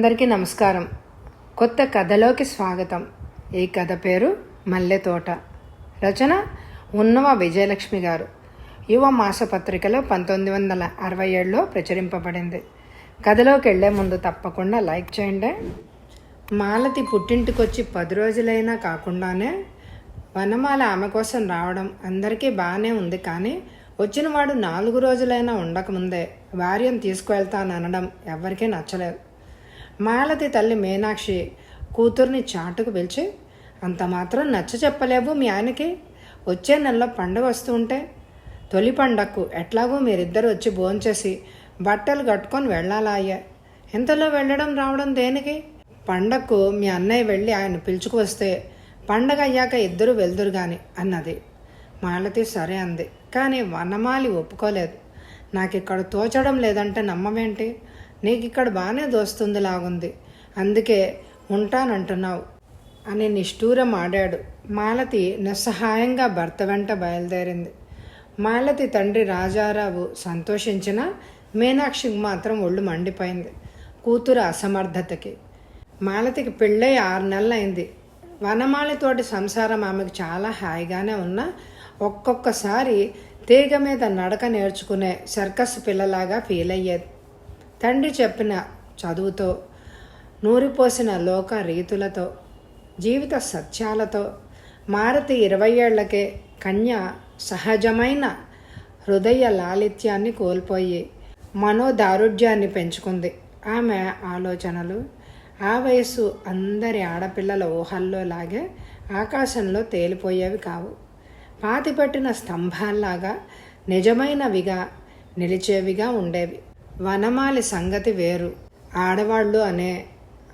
అందరికీ నమస్కారం. కొత్త కథలోకి స్వాగతం. ఈ కథ పేరు మల్లెతోట. రచన ఉన్నవ విజయలక్ష్మి గారు. యువ మాసపత్రికలో 1967లో ప్రచురింపబడింది. కథలోకి వెళ్లే ముందు తప్పకుండా లైక్ చేయండి. మాలతి పుట్టింటికొచ్చి 10 రోజులైనా కాకుండానే వనమాల ఆమె కోసం రావడం అందరికీ బాగానే ఉంది. కానీ వచ్చినవాడు 4 రోజులైనా ఉండకముందే భార్యను తీసుకువెళ్తాననడం ఎవరికీ నచ్చలేదు. మాలతి తల్లి మీనాక్షి కూతుర్ని చాటుకు పిలిచి, అంత మాత్రం నచ్చ చెప్పలేవు మీ ఆయనకి? వచ్చే నెలలో పండుగ వస్తూ ఉంటే తొలి పండగకు ఎట్లాగో మీరిద్దరు వచ్చి భోంచేసి బట్టలు కట్టుకొని వెళ్ళాలా అయ్యా? ఎంతలో వెళ్ళడం రావడం దేనికి? పండగకు మీ అన్నయ్య వెళ్ళి ఆయన పిలుచుకు వస్తే పండగ అయ్యాక ఇద్దరు వెళ్దురు గాని అన్నది. మాలతి సరే అంది. కానీ వనమాలి ఒప్పుకోలేదు. నాకు ఇక్కడ తోచడం లేదంటే నమ్మవేంటి? నీకు ఇక్కడ బాగానే దోస్తుంది లాగుంది, అందుకే ఉంటానంటున్నావు అని నిష్ఠూరం ఆడాడు. మాలతి నిస్సహాయంగా భర్త వెంట బయలుదేరింది. మాలతి తండ్రి రాజారావు సంతోషించినా మీనాక్షికి మాత్రం ఒళ్ళు మండిపోయింది కూతురు అసమర్థతకి. మాలతికి పెళ్ళై 6 నెలలైంది. వనమాలితోటి సంసారం ఆమెకు చాలా హాయిగానే ఉన్నా ఒక్కొక్కసారి తీగ మీద నడక నేర్చుకునే సర్కస్ పిల్లలాగా ఫీల్ అయ్యేది. తండ్రి చెప్పిన చదువుతో, నూరిపోసిన లోక రీతులతో, జీవిత సత్యాలతో మారుతి 20 ఏళ్లకే కన్య సహజమైన హృదయ లాలిత్యాన్ని కోల్పోయి మనోదారుఢ్యాన్ని పెంచుకుంది. ఆమె ఆలోచనలు ఆ వయసు అందరి ఆడపిల్లల ఊహల్లో లాగే ఆకాశంలో తేలిపోయేవి కావు. పాతిపెట్టిన స్తంభాల్లాగా నిజమైనవిగా నిలిచేవిగా ఉండేవి. వనమాలి సంగతి వేరు. ఆడవాళ్ళు అనే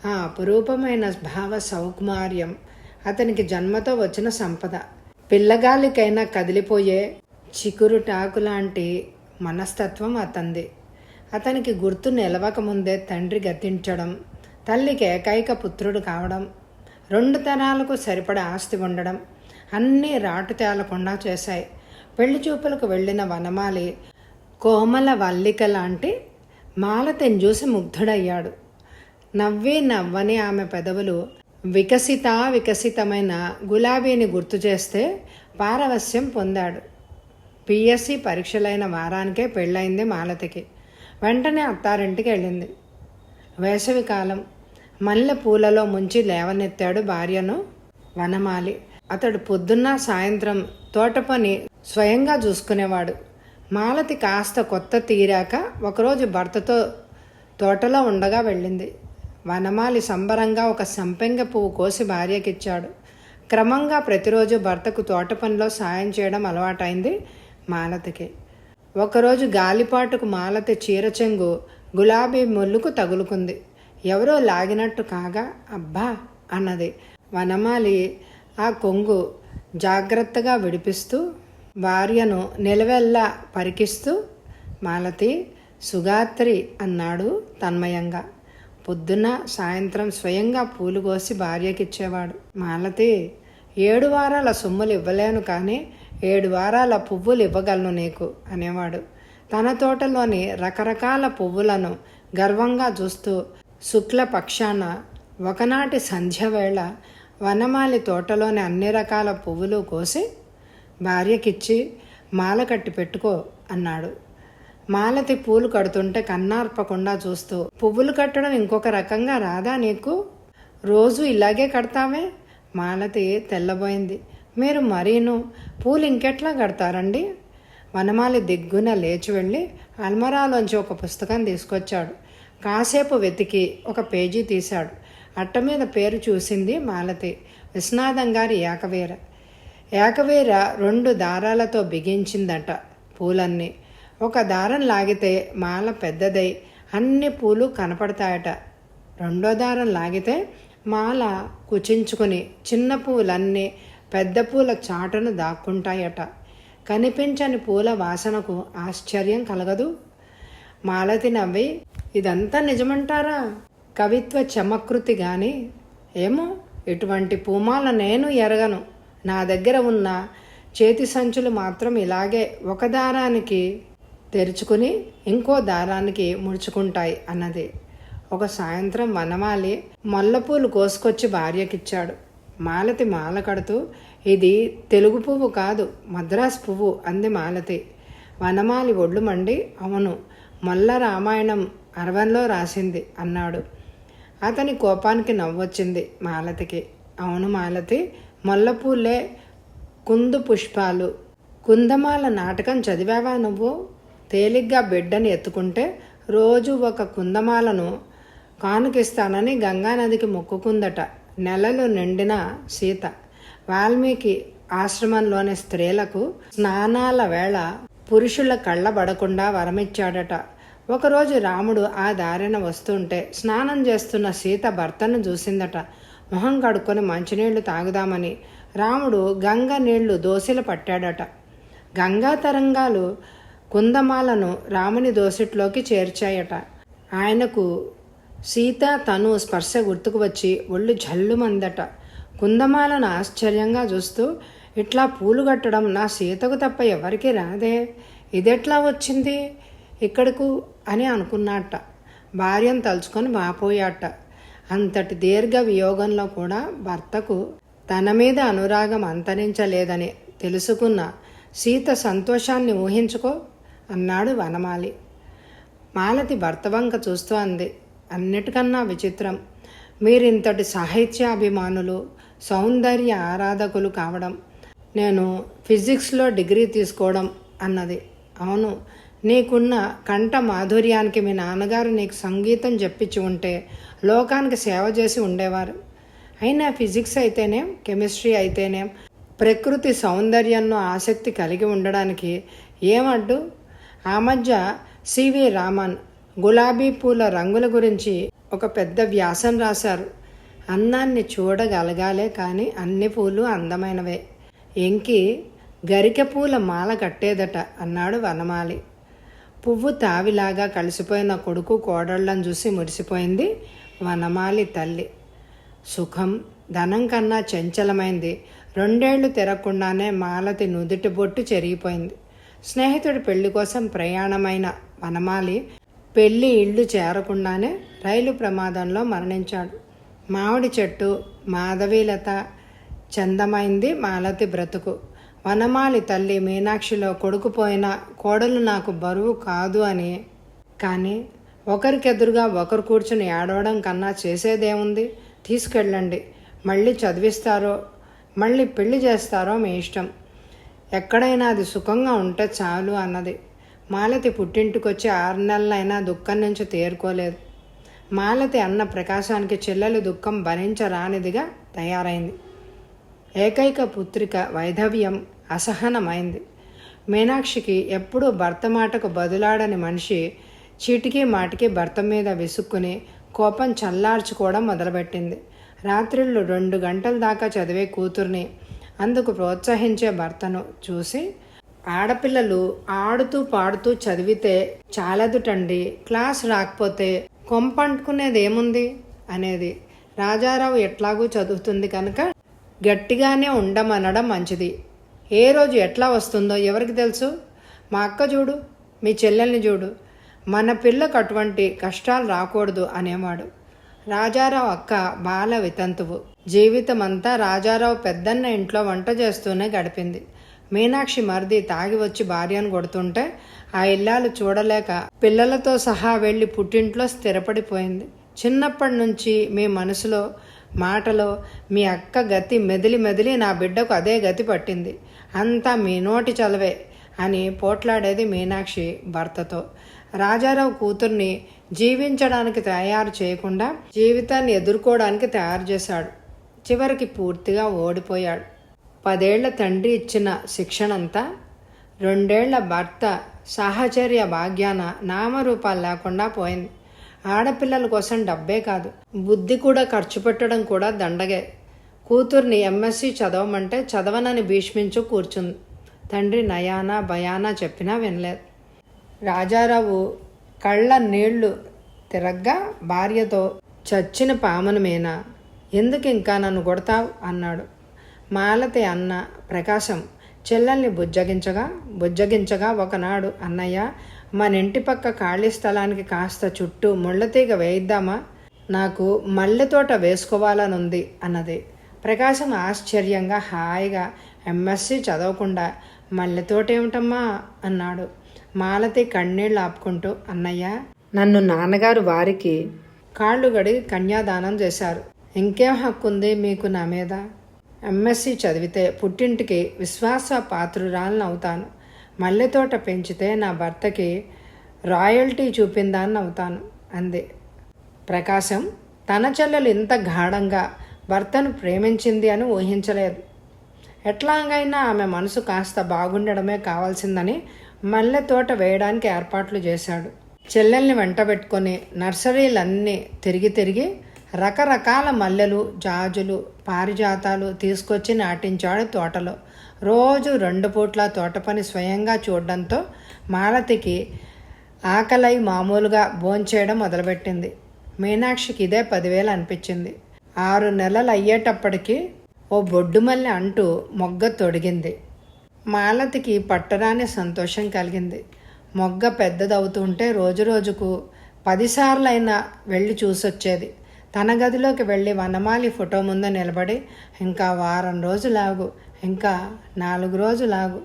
ఆ అపురూపమైన భావ సౌకుమార్యం అతనికి జన్మతో వచ్చిన సంపద. పిల్లగాలికైనా కదిలిపోయే చిగురుటాకు లాంటి మనస్తత్వం అతంది. అతనికి గుర్తు నిలవకముందే తండ్రి గతించడం, తల్లికి ఏకైక పుత్రుడు కావడం, 2 తరాలకు సరిపడ ఆస్తి ఉండడం అన్నీ రాటు తేలకుండా చేశాయి. పెళ్లి చూపులకు వెళ్ళిన వనమాలి కోమల వల్లిక లాంటి మాలతిని చూసి ముగ్ధుడయ్యాడు. నవ్వని ఆమె పెదవులు వికసితమైన గులాబీని గుర్తు చేస్తే పారవస్యం పొందాడు. పిఎస్సి పరీక్షలైన వారానికే పెళ్ళయింది మాలతికి. వెంటనే అత్తారింటికి వెళ్ళింది. వేసవికాలం. మల్లె పూలలో ముంచి లేవనెత్తాడు భార్యను వనమాలి. అతడు పొద్దున్న సాయంత్రం తోట పని స్వయంగా చూసుకునేవాడు. మాలతి కాస్త కొత్త తీరాక ఒకరోజు భర్తతో తోటలో ఉండగా వెళ్ళింది. వనమాలి సంబరంగా ఒక సంపెంగ పువ్వు కోసి భార్యకిచ్చాడు. క్రమంగా ప్రతిరోజు భర్తకు తోట పనిలో సాయం చేయడం అలవాటైంది మాలతికి. ఒకరోజు గాలిపాటుకు మాలతి చీర చెంగు గులాబీ ముళ్ళుకు తగులుకుంది. ఎవరో లాగినట్టు కాగా అబ్బా అన్నది. వనమాలి ఆ కొంగు జాగ్రత్తగా విడిపిస్తూ భార్యను నిలవెల్లా పరికిస్తూ, మాలతి సుగాత్రి అన్నాడు తన్మయంగా. పొద్దున సాయంత్రం స్వయంగా పూలు కోసి భార్యకిచ్చేవాడు. మాలతి 7 వారాల సొమ్ములు ఇవ్వలేను, కానీ 7 వారాల పువ్వులు ఇవ్వగలను నీకు అనేవాడు. తన తోటలోని రకరకాల పువ్వులను గర్వంగా చూస్తూ శుక్ల పక్షాన ఒకనాటి సంధ్యవేళ వనమాలి తోటలోని అన్ని రకాల పువ్వులు కోసి భార్యకిచ్చి మాల కట్టి పెట్టుకో అన్నాడు. మాలతి పూలు కడుతుంటే కన్నార్పకుండా చూస్తూ, పువ్వులు కట్టడం ఇంకొక రకంగా రాదా నీకు? రోజు ఇలాగే కడతావే? మాలతి తెల్లబోయింది. మీరు మరీను పూలు ఇంకెట్లా కడతారండి? వనమాలి దిగ్గున లేచి వెళ్ళి అల్మరాలోంచి ఒక పుస్తకం తీసుకొచ్చాడు. కాసేపు వెతికి ఒక పేజీ తీశాడు. అట్ట మీద పేరు చూసింది మాలతి. విశ్వనాథం గారి ఏకవీర. ఏకవీర 2 దారాలతో బిగించిందట పూలన్నీ. ఒక దారం లాగితే మాల పెద్దదై అన్ని పూలు కనపడతాయట. 2వ దారం లాగితే మాల కుచించుకుని చిన్న పూలన్నీ పెద్ద పూల చాటును దాక్కుంటాయట. కనిపించని పూల వాసనకు ఆశ్చర్యం కలగదు? మాలతి నవ్వి, ఇదంతా నిజమంటారా? కవిత్వ చమకృతి గాని. ఏమో, ఇటువంటి పూమాల నేను ఎరగను. నా దగ్గర ఉన్న చేతి సంచులు మాత్రం ఇలాగే ఒక దారానికి తెరుచుకుని ఇంకో దారానికి ముడుచుకుంటాయి అన్నది. ఒక సాయంత్రం వనమాలి మొల్లపూలు కోసుకొచ్చి భార్యకిచ్చాడు. మాలతి మాల కడుతూ, ఇది తెలుగు పువ్వు కాదు, మద్రాసు పువ్వు అంది మాలతి. వనమాలి ఒళ్ళు మండి, అవును, మొల్ల రామాయణం 60లో రాసింది అన్నాడు. అతని కోపానికి నవ్వొచ్చింది మాలతికి. అవును మాలతి, మొల్లపూలే కుందు పుష్పాలు. కుందమాల నాటకం చదివావా నువ్వు? తేలిగ్గా బిడ్డని ఎత్తుకుంటే రోజు ఒక కుందమాలను కానుకిస్తానని గంగానదికి మొక్కుకుందట నెలలు నిండిన సీత. వాల్మీకి ఆశ్రమంలోని స్త్రీలకు స్నానాల వేళ పురుషుల కళ్ళబడకుండా వరమిచ్చాడట. ఒకరోజు రాముడు ఆ దారిన వస్తుంటే స్నానం చేస్తున్న సీత భర్తను చూసిందట. మొహం కడుక్కొని మంచినీళ్లు తాగుదామని రాముడు గంగ నీళ్లు దోసిల పట్టాడట. గంగా తరంగాలు కుందమాలను రాముని దోసిట్లోకి చేర్చాయట. ఆయనకు సీత తను స్పర్శ గుర్తుకు వచ్చి ఒళ్ళు జల్లుమందట. కుందమాలను ఆశ్చర్యంగా చూస్తూ, ఇట్లా పూలు కట్టడం నా సీతకు తప్ప ఎవరికి రాదే, ఇదెట్లా వచ్చింది ఇక్కడకు అని అనుకున్నట్ట. భార్యను తలుచుకొని వాపోయాట. అంతటి దీర్ఘ వియోగంలో కూడా భర్తకు తన మీద అనురాగం అంతరించలేదని తెలుసుకున్న సీత సంతోషాన్ని ఊహించుకో అన్నాడు వనమాలి. మాలతి భర్త వంక చూస్తూ అంది, అన్నిటికన్నా విచిత్రం, మీరింతటి సాహిత్యాభిమానులు, సౌందర్య ఆరాధకులు కావడం, నేను ఫిజిక్స్లో డిగ్రీ తీసుకోవడం అన్నది. అవును, నీకున్న కంఠ మాధుర్యానికి మీ నాన్నగారు నీకు సంగీతం చెప్పించి ఉంటే లోకానికి సేవ చేసి ఉండేవారు. అయినా ఫిజిక్స్ అయితేనేం, కెమిస్ట్రీ అయితేనేం ప్రకృతి సౌందర్యంలో ఆసక్తి కలిగి ఉండడానికి ఏమడ్డు? ఆ మధ్య సివి రామన్ గులాబీ పూల రంగుల గురించి ఒక పెద్ద వ్యాసం రాశారు. అందాన్ని చూడగలగాలే కానీ అన్ని పూలు అందమైనవే. ఎంకి గరిక పూల మాల కట్టేదట అన్నాడు వనమాలి. పువ్వు తావిలాగా కలిసిపోయిన కొడుకు కోడళ్లను చూసి మురిసిపోయింది వనమాలి తల్లి. సుఖం ధనం కన్నా చంచలమైంది. 2 ఏళ్లు తిరగకుండానే మాలతి నుదుటి బొట్టు చెరిగిపోయింది. స్నేహితుడి పెళ్లి కోసం ప్రయాణమైన వనమాలి పెళ్లి ఇళ్ళు చేరకుండానే రైలు ప్రమాదంలో మరణించాడు. మామిడి చెట్టు మాధవీలత చందమైంది మాలతి బ్రతుకు. వనమాలి తల్లి మీనాక్షిలో కొడుకు పోయినా కోడలు నాకు బరువు కాదు అని. కానీ ఒకరికెదురుగా ఒకరు కూర్చుని ఏడవడం కన్నా చేసేదేముంది? తీసుకెళ్ళండి, మళ్ళీ చదివిస్తారో మళ్ళీ పెళ్లి చేస్తారో మీ ఇష్టం, ఎక్కడైనా అది సుఖంగా ఉంటే చాలు అన్నది. మాలతి పుట్టింటికొచ్చి 6 నెలలైనా దుఃఖం నుంచి తేరుకోలేదు. మాలతి అన్న ప్రకాశానికి చెల్లెలు దుఃఖం భరించరానిదిగా తయారైంది. ఏకైక పుత్రిక వైధవ్యం అసహనమైంది. మీనాక్షికి ఎప్పుడూ భర్త మాటకు బదులాడని మనిషి చీటికి మాటికి భర్త మీద విసుక్కుని కోపం చల్లార్చుకోవడం మొదలుపెట్టింది. రాత్రిళ్ళు 2 గంటల దాకా చదివే కూతుర్ని అందుకు ప్రోత్సహించే భర్తను చూసి, ఆడపిల్లలు ఆడుతూ పాడుతూ చదివితే చాలదుటండి, క్లాస్ రాకపోతే కొంపంటుకునేదేముంది అనేది. రాజారావు ఎట్లాగూ చదువుతుంది కనుక గట్టిగానే ఉండమనడం మంచిది. ఏ రోజు ఎట్లా వస్తుందో ఎవరికి తెలుసు? మా అక్క చూడు, మీ చెల్లెల్ని చూడు, మన పిల్లకు అటువంటి కష్టాలు రాకూడదు అనేవాడు. రాజారావు అక్క బాల వితంతువు. జీవితమంతా రాజారావు పెద్దన్న ఇంట్లో వంట చేస్తూనే గడిపింది. మీనాక్షి మరిది తాగి వచ్చి భార్యను కొడుతుంటే ఆ ఇల్లాలు చూడలేక పిల్లలతో సహా వెళ్ళి పుట్టింట్లో స్థిరపడిపోయింది. చిన్నప్పటి నుంచి మీ మనసులో మాటలో మీ అక్క గతి మెదిలి మెదిలి నా బిడ్డకు అదే గతి పట్టింది, అంతా మీ నోటి చలవే అని పోట్లాడేది మీనాక్షి భర్తతో. రాజారావు కూతుర్ని జీవించడానికి తయారు చేయకుండా జీవితాన్ని ఎదుర్కోవడానికి తయారు చేశాడు. చివరికి పూర్తిగా ఓడిపోయాడు. 10 ఏళ్ల తండ్రి ఇచ్చిన శిక్షణంతా 2 ఏళ్ల భర్త సాహచర్య భాగ్యాన నామరూపాలు లేకుండా పోయింది. ఆడపిల్లల కోసం డబ్బే కాదు, బుద్ధి కూడా ఖర్చు పెట్టడం కూడా దండగే. కూతుర్ని ఎంఎస్సి చదవమంటే చదవనని భీష్మించు కూర్చుంది. తండ్రి నయానా భయానా చెప్పినా వినలేదు. రాజారావు కళ్ళ నీళ్లు తిరగ్గా భార్యతో, చచ్చిన పామును మేనా, ఎందుకు ఇంకా నన్ను కొడతావు అన్నాడు. మాలతి అన్న ప్రకాశం చెల్లెల్ని బుజ్జగించగా ఒకనాడు, అన్నయ్య, మన ఇంటి పక్క ఖాళీ స్థలానికి కాస్త చుట్టూ ముళ్ళతీగ వేయిద్దామా? నాకు మల్లె తోట వేసుకోవాలనుంది అన్నది. ప్రకాశం ఆశ్చర్యంగా హాయిగా ఎంఎస్సి చదవకుండా మల్లె తోట ఏమిటమ్మా అన్నాడు. మాలతి కన్నీళ్ళు ఆపుకుంటూ, అన్నయ్య, నన్ను నాన్నగారు వారికి కాళ్ళు గడిగి కన్యాదానం చేశారు. ఇంకేం హక్కుంది మీకు నా మీద? ఎంఎస్సి చదివితే పుట్టింటికి విశ్వాస పాత్రురాలను అవుతాను. మల్లెతోట పెంచితే నా భర్తకి రాయల్టీ చూపిందాన్ని అవుతాను అంది. ప్రకాశం తన చెల్లెలు ఇంత గాఢంగా భర్తను ప్రేమించింది అని ఊహించలేదు. ఎట్లాగైనా ఆమె మనసు కాస్త బాగుండడమే కావాల్సిందని మల్లె తోట వేయడానికి ఏర్పాట్లు చేశాడు. చెల్లెల్ని వెంటబెట్టుకొని నర్సరీలన్నీ తిరిగి రకరకాల మల్లెలు, జాజులు, పారిజాతాలు తీసుకొచ్చి నాటించాడు తోటలో. రోజు 2 పూట్ల తోట పని స్వయంగా చూడడంతో మాలతికి ఆకలై మామూలుగా భోంచేయడం మొదలుపెట్టింది. మీనాక్షికి ఇదే 10,000 అనిపించింది. 6 నెలలు అయ్యేటప్పటికి ఓ బొడ్డుమల్లె అంటూ మొగ్గ తొడిగింది. మాలతికి పట్టరాని సంతోషం కలిగింది. మొగ్గ పెద్దదవుతుంటే రోజుకు 10 సార్లైనా వెళ్ళి చూసొచ్చేది. తన గదిలోకి వెళ్ళి వనమాలి ఫోటో ముందు నిలబడి, ఇంకా వారం రోజులాగు, ఇంకా 4 రోజులాగు,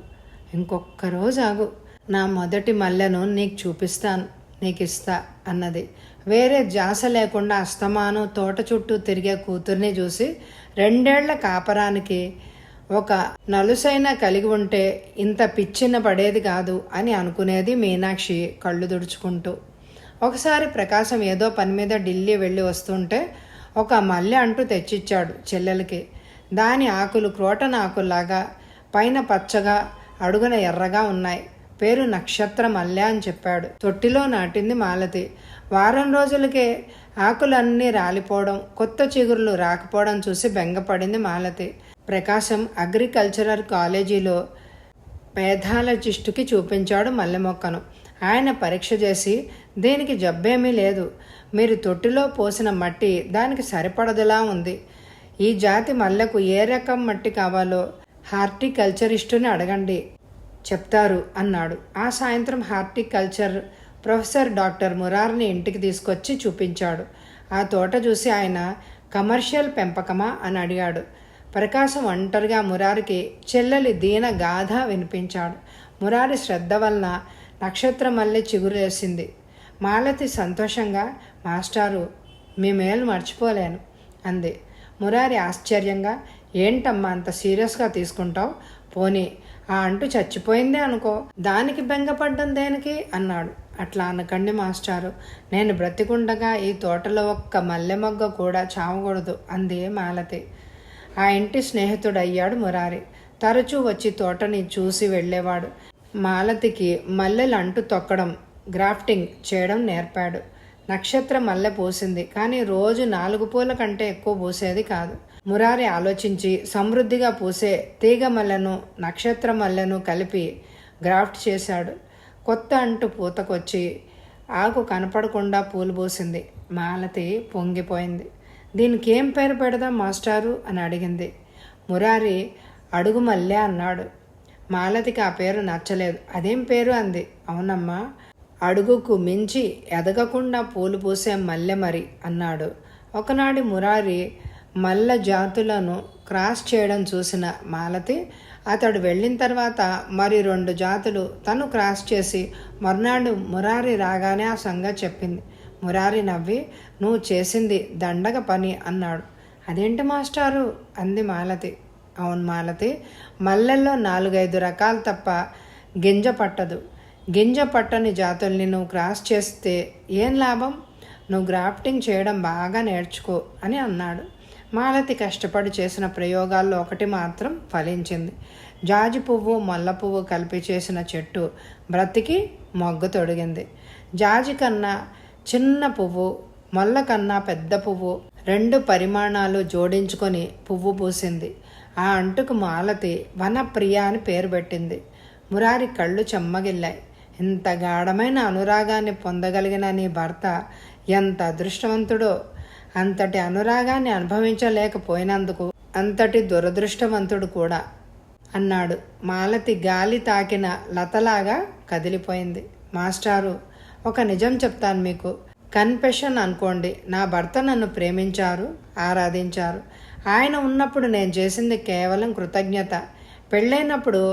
ఇంకొక్క రోజు ఆగు, నా మొదటి మల్లెను నీకు చూపిస్తాను, నీకు ఇస్తా అన్నది. వేరే ధ్యాస లేకుండా అస్తమానం తోట చుట్టూ తిరిగే కూతుర్ని చూసి 2 ఏళ్ల కాపరానికి ఒక నలుసైనా కలిగి ఉంటే ఇంత పిచ్చిన పడేది కాదు అని అనుకునేది మీనాక్షి కళ్ళు తుడుచుకుంటూ. ఒకసారి ప్రకాశం ఏదో పని మీద ఢిల్లీ వెళ్ళి వస్తుంటే ఒక మల్లె అంటూ తెచ్చిచ్చాడు చెల్లెలకి. దాని ఆకులు క్రోటన్ ఆకుల్లాగా పైన పచ్చగా అడుగున ఎర్రగా ఉన్నాయి. పేరు నక్షత్ర మల్లె అని చెప్పాడు. తొట్టిలో నాటింది మాలతి. వారం రోజులకే ఆకులన్నీ రాలిపోవడం, కొత్త చిగురులు రాకపోవడం చూసి బెంగపడింది మాలతి. ప్రకాశం అగ్రికల్చరల్ కాలేజీలో పేథాలజిస్టుకి చూపించాడు మల్లె మొక్కను. ఆయన పరీక్ష చేసి, దీనికి జబ్బేమీ లేదు, మీరు తొట్టిలో పోసిన మట్టి దానికి సరిపడదులా ఉంది. ఈ జాతి మల్లెకు ఏ రకం మట్టి కావాలో హార్టికల్చరిస్టుని అడగండి, చెప్తారు అన్నాడు. ఆ సాయంత్రం హార్టికల్చర్ ప్రొఫెసర్ డాక్టర్ మురార్ని ఇంటికి తీసుకొచ్చి చూపించాడు. ఆ తోట చూసి ఆయన కమర్షియల్ పెంపకమా అని అడిగాడు. ప్రకాశం ఒంటరిగా మురారికి చెల్లెలి దీన గాథ వినిపించాడు. మురారి శ్రద్ధ వలన నక్షత్ర మల్లె చిగురేసింది. మాలతి సంతోషంగా, మాస్టారు, మీ మేలు మర్చిపోలేను అంది. మురారి ఆశ్చర్యంగా, ఏంటమ్మా అంత సీరియస్గా తీసుకుంటావు? పోనీ ఆ అంటు చచ్చిపోయిందే అనుకో, దానికి బెంగపడ్డం దేనికి అన్నాడు. అట్లా అనకండి మాస్టారు, నేను బ్రతికుండగా ఈ తోటలో ఒక్క మల్లె మొగ్గ కూడా చావకూడదు అంది మాలతి. ఆ ఇంటి స్నేహితుడయ్యాడు మురారి. తరచూ వచ్చి తోటని చూసి వెళ్ళేవాడు. మాలతికి మల్లెలు అంటు తొక్కడం, గ్రాఫ్టింగ్ చేయడం నేర్పాడు. నక్షత్ర మల్లె పూసింది, కానీ రోజు 4 పూల కంటే ఎక్కువ పూసేది కాదు. మురారి ఆలోచించి సమృద్ధిగా పూసే తీగ మల్లెను, నక్షత్ర మల్లెను కలిపి గ్రాఫ్ట్ చేశాడు. కొత్త అంటు పూతకొచ్చి ఆకు కనపడకుండా పూలు పూసింది. మాలతి పొంగిపోయింది. దీనికి ఏం పేరు పెడదాం మాస్టారు అని అడిగింది. మురారి అడుగు మల్లె అన్నాడు. మాలతికి ఆ పేరు నచ్చలేదు. అదేం పేరు అంది. అవునమ్మా, అడుగుకు మించి ఎదగకుండా పూలు పూసే మల్లె మరి అన్నాడు. ఒకనాడు మురారి మల్లె జాతులను క్రాస్ చేయడం చూసిన మాలతి అతడు వెళ్ళిన తర్వాత మరి 2 జాతులు తను క్రాస్ చేసి మర్నాడు మురారి రాగానే ఆ సంగతి చెప్పింది. మురారి నవ్వి, నువ్వు చేసింది దండగ పని అన్నాడు. అదేంటి మాస్టారు అంది మాలతి. అవును మాలతి, మల్లెల్లో 4-5 రకాలు తప్ప గింజ పట్టదు. గింజ పట్టని జాతుల్ని నువ్వు క్రాస్ చేస్తే ఏం లాభం? నువ్వు గ్రాఫ్టింగ్ చేయడం బాగా నేర్చుకో అని అన్నాడు. మాలతి కష్టపడి చేసిన ప్రయోగాల్లో ఒకటి మాత్రం ఫలించింది. జాజి పువ్వు, మల్ల పువ్వు కలిపి చేసిన చెట్టు బ్రతికి మొగ్గ తొడిగింది. జాజి కన్నా చిన్న పువ్వు, మొల్ల కన్నా పెద్ద పువ్వు 2 పరిమాణాలు జోడించుకొని పువ్వు పూసింది. ఆ అంటుకు మాలతి వనప్రియ అని పేరు పెట్టింది. మురారి కళ్ళు చెమ్మగిల్లాయి. ఇంత గాఢమైన అనురాగాన్ని పొందగలిగిన నీ భర్త ఎంత అదృష్టవంతుడో. అంతటి అనురాగాన్ని అనుభవించలేకపోయినందుకు అంతటి దురదృష్టవంతుడు కూడా. అన్నాడు. మాలతి గాలి తాకిన లతలాగా కదిలిపోయింది. మాస్టారు, ఒక నిజం చెప్తాను మీకు. కన్ఫెషన్ అనుకోండి. నా భర్త నన్ను ప్రేమించారు, ఆరాధించారు. ఆయన ఉన్నప్పుడు నేను చేసింది కేవలం కృతజ్ఞత. పెళ్ళైనప్పుడు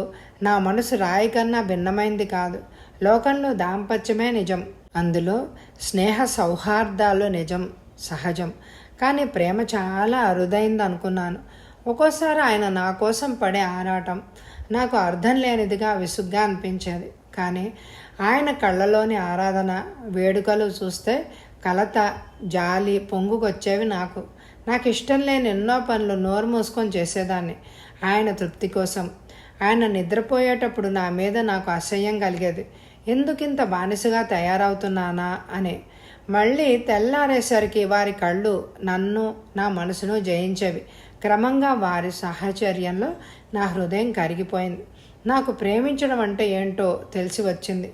నా మనసు రాయి కన్నా భిన్నమైంది కాదు. లోకంలో దాంపత్యమే నిజం. అందులో స్నేహ సౌహార్దాలు నిజం, సహజం. కానీ ప్రేమ చాలా అరుదైంది అనుకున్నాను. ఒక్కోసారి ఆయన నా కోసం పడే ఆరాటం నాకు అర్థం లేనిదిగా, విసుగ్గా అనిపించేది. కానీ ఆయన కళ్ళలోని ఆరాధన, వేడుకలు చూస్తే కలత, జాలి పొంగుకొచ్చేవి నాకు. నాకు ఇష్టం లేని ఎన్నో పనులు నోరు మూసుకొని చేసేదాన్ని ఆయన తృప్తి కోసం. ఆయన నిద్రపోయేటప్పుడు నా మీద నాకు అసహ్యం కలిగేది. ఎందుకింత బానిసగా తయారవుతున్నానా అని. మళ్ళీ తెల్లారేసరికి వారి కళ్ళు నన్ను, నా మనసును జయించేవి. క్రమంగా వారి సాహచర్యంలో నా హృదయం కరిగిపోయింది. నాకు ప్రేమించడం అంటే ఏంటో తెలిసి వచ్చింది.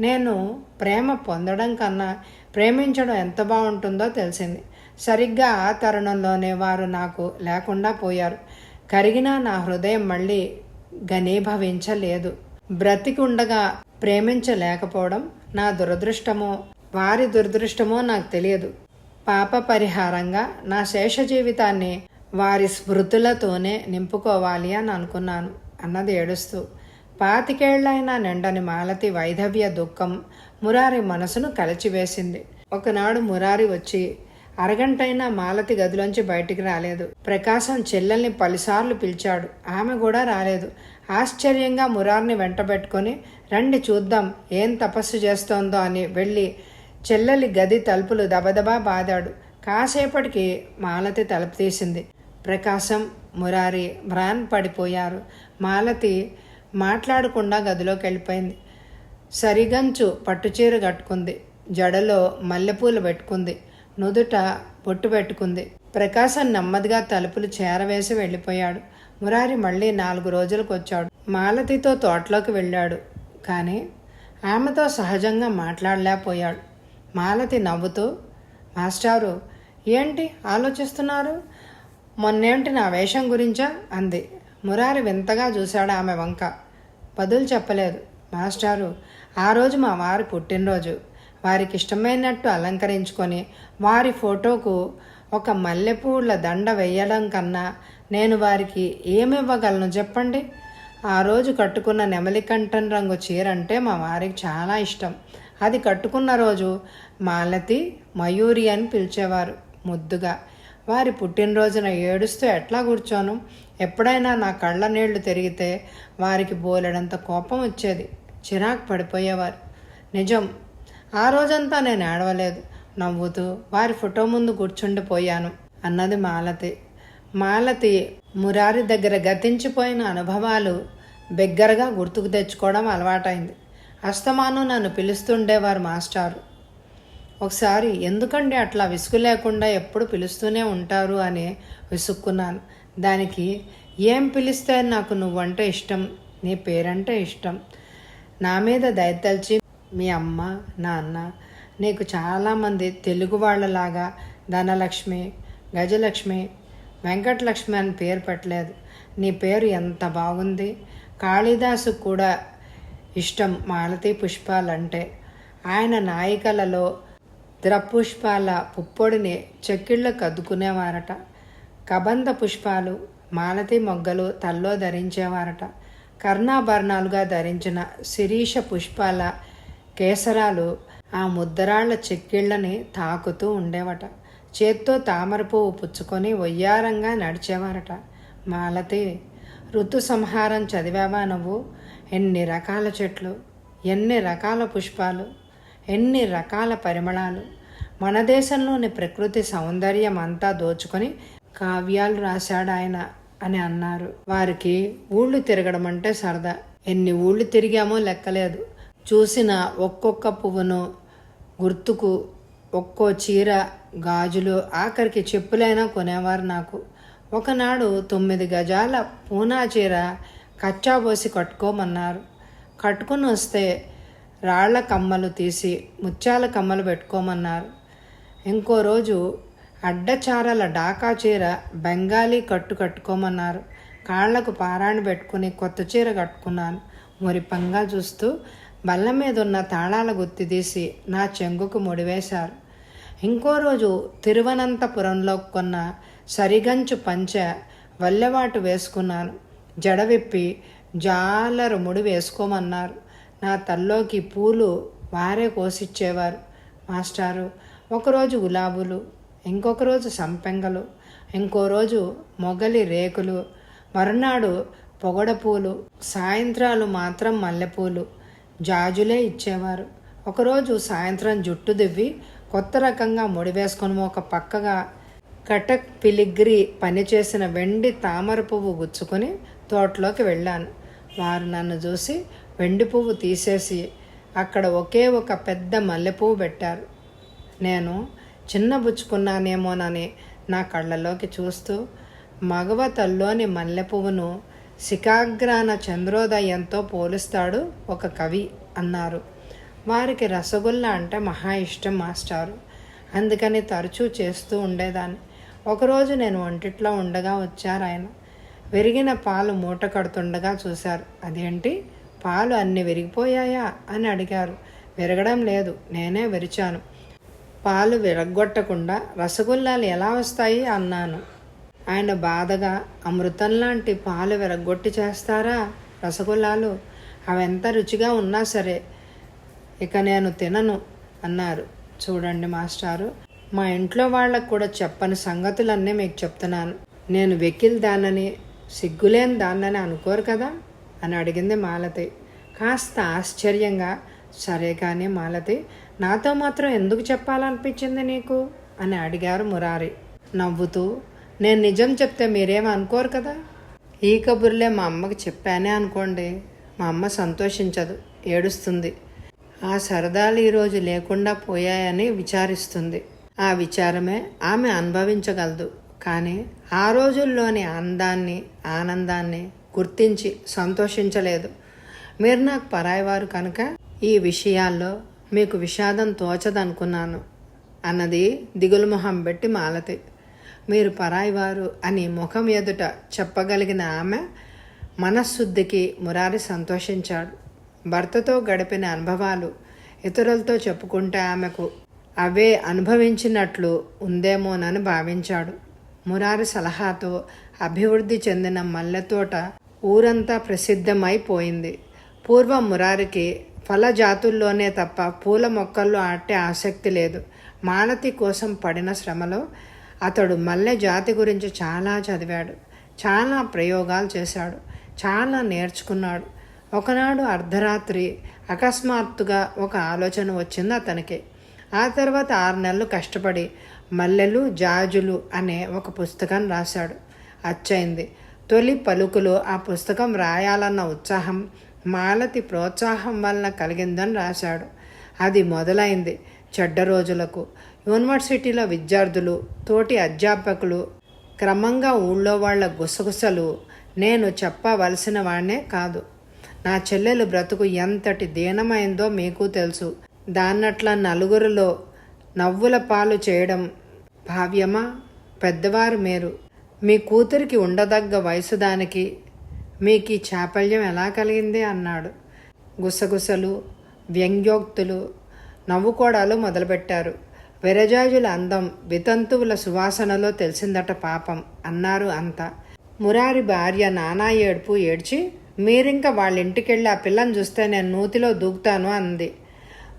నేను ప్రేమ పొందడం కన్నా ప్రేమించడం ఎంత బాగుంటుందో తెలిసింది. సరిగ్గా ఆ తరుణంలోనే వారు నాకు లేకుండా పోయారు. కరిగినా నా హృదయం మళ్ళీ ఘనీభవించలేదు. బ్రతికుండగా ప్రేమించలేకపోవడం నా దురదృష్టమో వారి దురదృష్టమో నాకు తెలియదు. పాప పరిహారంగా నా శేష జీవితాన్ని వారి స్మృతులతోనే నింపుకోవాలి అని అనుకున్నాను అన్నది ఏడుస్తూ. 25 నిండని మాలతి వైధవ్య దుఃఖం మురారి మనసును కలిచివేసింది. ఒకనాడు మురారి వచ్చి అరగంటైనా మాలతి గదిలోంచి బయటికి రాలేదు. ప్రకాశం చెల్లెల్ని పలుసార్లు పిలిచాడు. ఆమె కూడా రాలేదు. ఆశ్చర్యంగా మురారిని వెంటబెట్టుకొని, రండి చూద్దాం ఏం తపస్సు చేస్తోందో అని వెళ్ళి చెల్లెలి గది తలుపులు దబదబా బాదాడు. కాసేపటికి మాలతి తలుపు తీసింది. ప్రకాశం, మురారి మ్రాన్ పడిపోయారు. మాలతి మాట్లాడకుండా గదిలోకి వెళ్ళిపోయింది. సరిగంచు పట్టుచీర కట్టుకుంది. జడలో మల్లెపూలు పెట్టుకుంది. నుదుట బొట్టు పెట్టుకుంది. ప్రకాశం నెమ్మదిగా తలుపులు చేరవేసి వెళ్ళిపోయాడు. మురారి మళ్ళీ 4 రోజులకు వచ్చాడు. మాలతితో తోటలోకి వెళ్ళాడు. కానీ ఆమెతో సహజంగా మాట్లాడలేకపోయాడు. మాలతి నవ్వుతూ, మాస్టారు, ఏంటి ఆలోచిస్తున్నారు? మొన్నేంటి నా వేషం గురించా అంది. మురారి వింతగా చూశాడు ఆమె వంక. బదులు చెప్పలేదు. మాస్టారు, ఆ రోజు మా వారి పుట్టినరోజు. వారికి ఇష్టమైనట్టు అలంకరించుకొని వారి ఫోటోకు ఒక మల్లెపూల దండ వేయడం కన్నా నేను వారికి ఏమివ్వగలను చెప్పండి? ఆ రోజు కట్టుకున్న నెమలికంఠం రంగు చీర అంటే మా వారికి చాలా ఇష్టం. అది కట్టుకున్న రోజు మాలతి, మయూరి అని పిలిచేవారు ముద్దుగా. వారి పుట్టినరోజున ఏడుస్తూ ఎట్లా కూర్చోను? ఎప్పుడైనా నా కళ్ళ నీళ్లు తిరిగితే వారికి బోలెడంత కోపం వచ్చేది. చిరాకు పడిపోయేవారు. నిజం, ఆ రోజంతా నేను ఏడవలేదు. నవ్వుతూ వారి ఫోటో ముందు కూర్చుండిపోయాను అన్నది మాలతి. మాలతి మురారి దగ్గర గతించిపోయిన అనుభవాలు బిగ్గరగా గుర్తుకు తెచ్చుకోవడం అలవాటైంది. అస్తమానం నన్ను పిలుస్తుండేవారు మాస్టారు. ఒకసారి ఎందుకండి అట్లా విసుగు లేకుండా ఎప్పుడు పిలుస్తూనే ఉంటారు అని విసుక్కున్నాను. దానికి, ఏం పిలిస్తే నాకు నువ్వంటే ఇష్టం, నీ పేరంటే ఇష్టం. నా మీద దయతలిచి మీ అమ్మ, నాన్న నీకు చాలామంది తెలుగు వాళ్ళలాగా ధనలక్ష్మి, గజలక్ష్మి, వెంకటలక్ష్మి అని పేరు పెట్టలేదు. నీ పేరు ఎంత బాగుంది. కాళిదాసు కూడా ఇష్టం మాలతి పుష్పాలంటే. ఆయన నాయికలలో ద్రపుష్పాల పుప్పొడిని చెక్కిళ్ళకు అద్దుకునేవారట. కబంధ పుష్పాలు, మాలతి మొగ్గలు తల్లో ధరించేవారట. కర్ణాభరణాలుగా ధరించిన శిరీష పుష్పాల కేసరాలు ఆ ముద్దరాళ్ల చెక్కిళ్ళని తాకుతూ ఉండేవట. చేత్తో తామర పువ్వు పుచ్చుకొని వయ్యారంగా నడిచేవారట. మాలతి, ఋతు సంహారం చదివావా నువ్వు? ఎన్ని రకాల చెట్లు, ఎన్ని రకాల పుష్పాలు, ఎన్ని రకాల పరిమళాలు. మన దేశంలోని ప్రకృతి సౌందర్యం అంతా దోచుకొని కావ్యాలు రాశాడు ఆయన అని అన్నారు. వారికి ఊళ్ళు తిరగడం అంటే సరదా. ఎన్ని ఊళ్ళు తిరిగామో లెక్కలేదు. చూసిన ఒక్కొక్క పువ్వును గుర్తుకు ఒక్కో చీర, గాజులు, ఆఖరికి చెప్పులైనా కొనేవారు నాకు. ఒకనాడు 9 గజాల పూనా చీర కచ్చాబోసి కట్టుకోమన్నారు. కట్టుకుని వస్తే రాళ్ల కమ్మలు తీసి ముత్యాల కమ్మలు పెట్టుకోమన్నారు. ఇంకో రోజు అడ్డచారల డాకా చీర బెంగాలీ కట్టుకోమన్నారు. కాళ్లకు పారాణి పెట్టుకుని కొత్త చీర కట్టుకున్నాను. మురిపంగా చూస్తూ బల్ల మీద ఉన్న తాళాల గుత్తి తీసి నా చెంగుకు ముడివేశారు. ఇంకో రోజు తిరువనంతపురంలో కొన్న సరిగంచు పంచె వల్లెవాటు వేసుకున్నాను. జడ విప్పి జాలరు ముడి వేసుకోమన్నారు. నా తల్లోకి పూలు వారే కోసిచ్చేవారు. మాస్టారు ఒకరోజు గులాబులు, ఇంకొక రోజు సంపెంగలు, ఇంకో రోజు మొగలి రేకులు, మరునాడు పొగడపూలు, సాయంత్రాలు మాత్రం మల్లెపూలు, జాజులే ఇచ్చేవారు. ఒకరోజు సాయంత్రం జుట్టు దివ్వి కొత్త రకంగా ముడివేసుకొని ఒక పక్కగా కటక్ పిలిగ్రీ పనిచేసిన వెండి తామర పువ్వు గుచ్చుకొని తోటలోకి వెళ్ళాను. వారు నన్ను చూసి వెండి పువ్వు తీసేసి అక్కడ ఒకే ఒక పెద్ద మల్లెపువ్వు పెట్టారు. నేను చిన్నబుచ్చుకున్నానేమోనని నా కళ్ళలోకి చూస్తూ మగవ తల్లోని మల్లెపువ్వును శిఖాగ్రాన చంద్రోదయంతో పోలుస్తాడు ఒక కవి అన్నారు. వారికి రసగుల్లా అంటే మహా ఇష్టం మాస్టారు. అందుకని తరచూ చేస్తూ ఉండేదాన్ని. ఒకరోజు నేను వంటిట్లో ఉండగా వచ్చారు ఆయన. విరిగిన పాలు మూట కడుతుండగా చూశారు. అదేంటి, పాలు అన్ని విరిగిపోయాయా అని అడిగారు. విరగడం లేదు, నేనే విరిచాను. పాలు విరగ్గొట్టకుండా రసగుల్లాలు ఎలా వస్తాయి అన్నాను. ఆయన బాధగా, అమృతంలాంటి పాలు విరగ్గొట్టి చేస్తారా రసగుల్లాలు? అవెంత రుచిగా ఉన్నా సరే ఇక నేను తినను అన్నారు. చూడండి మాస్టారు, మా ఇంట్లో వాళ్ళకు కూడా చెప్పని సంగతులన్నీ మీకు చెప్తున్నాను. నేను వెకిల్ దాన్నని, సిగ్గులేని దాన్నని అనుకోరు కదా అని అడిగింది మాలతి. కాస్త ఆశ్చర్యంగా, సరే కానీ మాలతి, నాతో మాత్రం ఎందుకు చెప్పాలనిపించింది నీకు అని అడిగారు మురారి నవ్వుతూ. నేను నిజం చెప్తే మీరేమీ అనుకోరు కదా. ఈ కబుర్లే మా అమ్మకి చెప్పానే అనుకోండి, మా అమ్మ సంతోషించదు, ఏడుస్తుంది. ఆ సరదాలు ఈరోజు లేకుండా పోయాయని విచారిస్తుంది. ఆ విచారమే ఆమె అనుభవించగలదు. కానీ ఆ రోజుల్లోని అందాన్ని, ఆనందాన్ని గుర్తించి సంతోషించలేదు. మీరు నాకు పరాయివారు కనుక ఈ విషయాల్లో మీకు విషాదం తోచదనుకున్నాను అన్నది దిగులు మొహం పెట్టి మాలతి. మీరు పరాయివారు అని ముఖం ఎదుట చెప్పగలిగిన ఆమె మనశ్శుద్ధికి మురారి సంతోషించాడు. భర్తతో గడిపిన అనుభవాలు ఇతరులతో చెప్పుకుంటే ఆమెకు అవే అనుభవించినట్లు ఉందేమోనని భావించాడు. మురారి సలహాతో అభివృద్ధి చెందిన మల్లెతోట ఊరంతా ప్రసిద్ధమైపోయింది. పూర్వం మురారికి ఫల జాతుల్లోనే తప్ప పూల మొక్కల్లో ఆటే ఆసక్తి లేదు. మాలతి కోసం పడిన శ్రమలో అతడు మల్లె జాతి గురించి చాలా చదివాడు, చాలా ప్రయోగాలు చేశాడు, చాలా నేర్చుకున్నాడు. ఒకనాడు అర్ధరాత్రి అకస్మాత్తుగా ఒక ఆలోచన వచ్చింది అతనికి. ఆ తర్వాత 6 నెలలు కష్టపడి మల్లెలు జాజులు అనే ఒక పుస్తకం రాశాడు. అచ్చయింది. తొలి పలుకులు ఆ పుస్తకం రాయాలన్న ఉత్సాహం మాలతి ప్రోత్సాహం వలన కలిగిందని రాశాడు. అది మొదలైంది చెడ్డ రోజులకు. యూనివర్సిటీలో విద్యార్థులు, తోటి అధ్యాపకులు, క్రమంగా ఊళ్ళో వాళ్ల గుసగుసలు నేను చెప్పవలసిన వాడినే కాదు. నా చెల్లెలు బ్రతుకు ఎంతటి దీనమైందో మీకు తెలుసు. దాన్నట్ల నలుగురిలో నవ్వుల పాలు చేయడం భావ్యమా? పెద్దవారు మీరు, మీ కూతురికి ఉండదగ్గ వయసు దానికి మీకు ఈ చాపల్యం ఎలా కలిగింది అన్నాడు. గుసగుసలు, వ్యంగ్యోక్తులు, నవ్వుకోడాలు మొదలుపెట్టారు. విరజాజుల అందం వితంతువుల సువాసనలో తెలిసిందట పాపం అన్నారు అంతా. మురారి భార్య నానా ఏడుపు ఏడ్చి, మీరింక వాళ్ళ ఇంటికెళ్ళి ఆ పిల్లని చూస్తే నేను నూతిలో దూకుతాను అంది.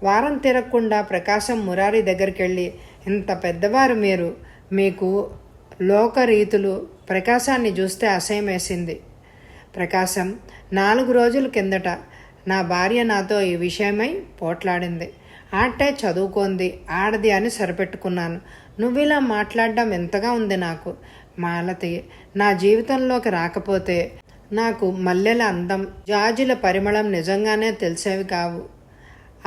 వారం తిరగకుండా ప్రకాశం మురారి దగ్గరికి వెళ్ళి, ఇంత పెద్దవారు మీరు, మీకు లోకరీతులు, ప్రకాశాన్ని చూస్తే అసహ్యం వేసింది. ప్రకాశం 4 రోజుల కిందట నా భార్య నాతో ఈ విషయమై పోట్లాడింది. ఆటే చదువుకోంది, ఆడది అని సరిపెట్టుకున్నాను. నువ్విలా మాట్లాడడం ఎంతగా ఉంది నాకు. మాలతి నా జీవితంలోకి రాకపోతే నాకు మల్లెల అందం, జాజుల పరిమళం నిజంగానే తెలిసేవి కావు.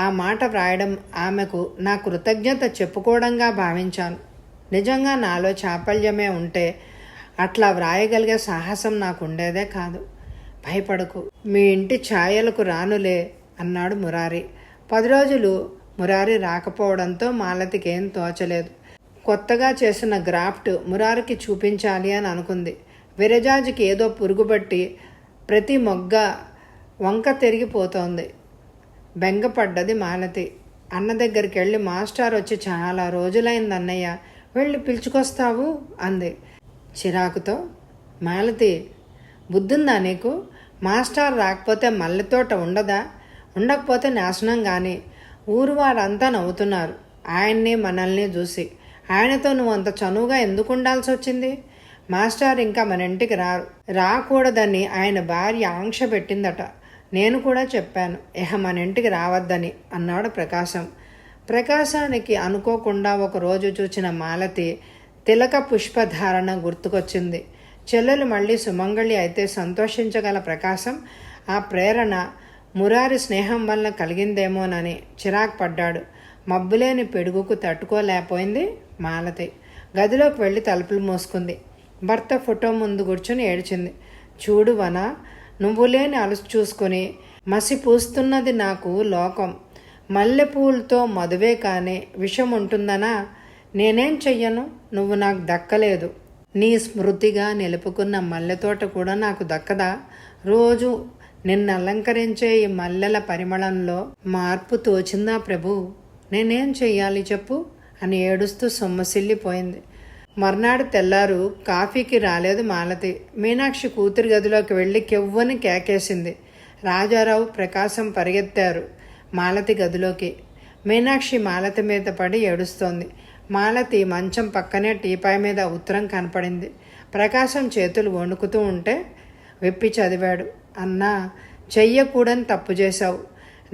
ఆ మాట వ్రాయడం ఆమెకు నా కృతజ్ఞత చెప్పుకోవడంగా భావించాను. నిజంగా నాలో చాపల్యమే ఉంటే అట్లా వ్రాయగలిగే సాహసం నాకు ఉండేదే కాదు. భయపడకు, మీ ఇంటి ఛాయలకు రానులే అన్నాడు మురారి. 10 రోజులు మురారి రాకపోవడంతో మాలతికి ఏం తోచలేదు. కొత్తగా చేసిన గ్రాఫ్ట్ మురారికి చూపించాలి అని అనుకుంది. విరజాజికి ఏదో పురుగుబట్టి ప్రతి మొగ్గ వంక తిరిగిపోతోంది. బెంగపడ్డది మాలతి. అన్న దగ్గరికి వెళ్ళి, మాస్టర్ వచ్చి చాలా రోజులైంది అన్నయ్య, వెళ్ళి పిలుచుకొస్తావు అంది చిరాకుతో. మాలతి, బుద్ధుందా నీకు? మాస్టర్ రాకపోతే మల్లె తోట ఉండదా? ఉండకపోతే నాశనం కానీ. ఊరు వారంతా నవ్వుతున్నారు ఆయన్ని మనల్ని చూసి. ఆయనతో నువ్వు అంత చనువుగా ఎందుకు ఉండాల్సి వచ్చింది? మాస్టర్ ఇంకా మన ఇంటికి రాకూడదని ఆయన భార్య ఆంక్ష పెట్టిందట. నేను కూడా చెప్పాను మన ఇంటికి రావద్దని అన్నాడు ప్రకాశం. ప్రకాశానికి అనుకోకుండా ఒకరోజు చూచిన మాలతి తిలక పుష్పధారణ గుర్తుకొచ్చింది. చెల్లెలు మళ్ళీ సుమంగళి అయితే సంతోషించగల ప్రకాశం ఆ ప్రేరణ మురారి స్నేహం వల్ల కలిగిందేమోనని చిరాకు పడ్డాడు. మబ్బులేని పిడుగుకు తట్టుకోలేకపోయింది మాలతి. గదిలోకి వెళ్ళి తలుపులు మూసుకుంది. భర్త ఫోటో ముందు కూర్చుని ఏడ్చింది. చూడు వన, నువ్వు లేని అలుసు చూసుకుని మసి పూస్తున్నది నాకు లోకం. మల్లెపూలతో మదువే కానీ విషం ఉంటుందనా? నేనేం చెయ్యను, నువ్వు నాకు దక్కలేదు. నీ స్మృతిగా నిలుపుకున్న మల్లెతోట కూడా నాకు దక్కదా? రోజు నిన్ను అలంకరించే ఈ మల్లెల పరిమళంలో మార్పు తోచిందా ప్రభు? నేనేం చెయ్యాలి చెప్పు అని ఏడుస్తూ సొమ్మసిల్లిపోయింది. మర్నాడు తెల్లారు కాఫీకి రాలేదు మాలతి. మీనాక్షి కూతురి గదిలోకి వెళ్ళి కెవ్వని కేకేసింది. రాజారావు, ప్రకాశం పరిగెత్తారు మాలతి గదిలోకి. మీనాక్షి మాలతి మీద పడి ఏడుస్తోంది. మాలతి మంచం పక్కనే టీపాయ్ మీద ఉత్తరం కనపడింది. ప్రకాశం చేతులు వణుకుతూ ఉంటే విప్పి చదివాడు. అన్నా, చెయ్యకూడని తప్పు చేశావు,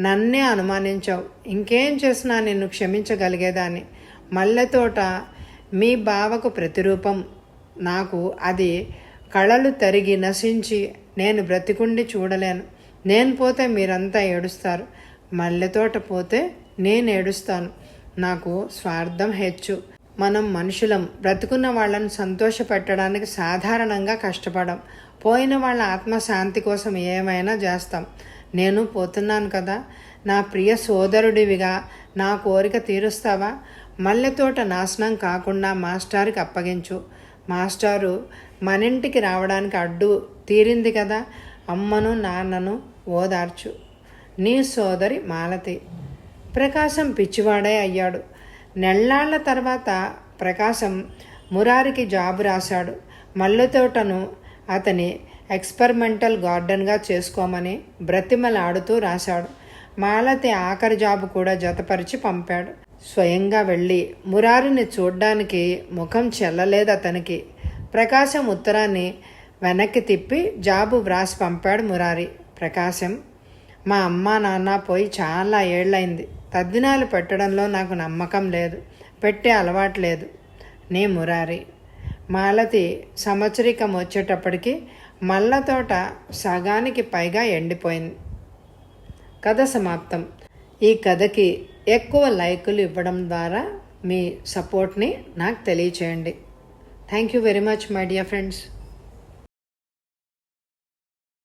నన్నే అనుమానించావు. ఇంకేం చేసినా నిన్ను క్షమించగలిగేదాన్ని. మల్లెతోట మీ బావకు ప్రతిరూపం. నాకు అది కళలు తరిగి నశించి నేను బ్రతికుండి చూడలేను. నేను పోతే మీరంతా ఏడుస్తారు, మల్లెతోట పోతే నేను ఏడుస్తాను. నాకు స్వార్థం హెచ్చు. మనం మనుషులం, బ్రతుకున్న వాళ్ళని సంతోషపెట్టడానికి సాధారణంగా కష్టపడం. పోయిన వాళ్ళ ఆత్మశాంతి కోసం ఏమైనా చేస్తాం. నేను పోతున్నాను కదా, నా ప్రియ సోదరుడివిగా నా కోరిక తీరుస్తావా? మల్లెతోట నాశనం కాకుండా మాస్టార్కి అప్పగించు. మాస్టారు మనింటికి రావడానికి అడ్డు తీరింది కదా, అమ్మను నాన్నను ఓదార్చు. నీ సోదరి మాలతి. ప్రకాశం పిచ్చివాడే అయ్యాడు. నెల్లాళ్ల తర్వాత ప్రకాశం మురారికి జాబు రాశాడు. మల్లెతోటను అతని ఎక్స్పెరిమెంటల్ గార్డెన్గా చేసుకోమని బ్రతిమలాడుతూ రాశాడు. మాలతి ఆఖరి జాబు కూడా జతపరిచి పంపాడు. స్వయంగా వెళ్ళి మురారిని చూడ్డానికి ముఖం చెల్లలేదు అతనికి. ప్రకాశం ఉత్తరాన్ని వెనక్కి తిప్పి జాబు వ్రాసి పంపాడు మురారి. ప్రకాశం, మా అమ్మ నాన్న పోయి చాలా ఏళ్ళైంది. తద్దినాలు పెట్టడంలో నాకు నమ్మకం లేదు, పెట్టే అలవాటు లేదు. నీ మురారి. మాలతి సంవత్సరికం వచ్చేటప్పటికి మల్లతోట సగానికి పైగా ఎండిపోయింది. కథ సమాప్తం. ఈ కథకి ఎక్కువ లైకులు ఇవ్వడం ద్వారా మీ సపోర్ట్ని నాకు తెలియచేయండి. Thank you very much my dear friends.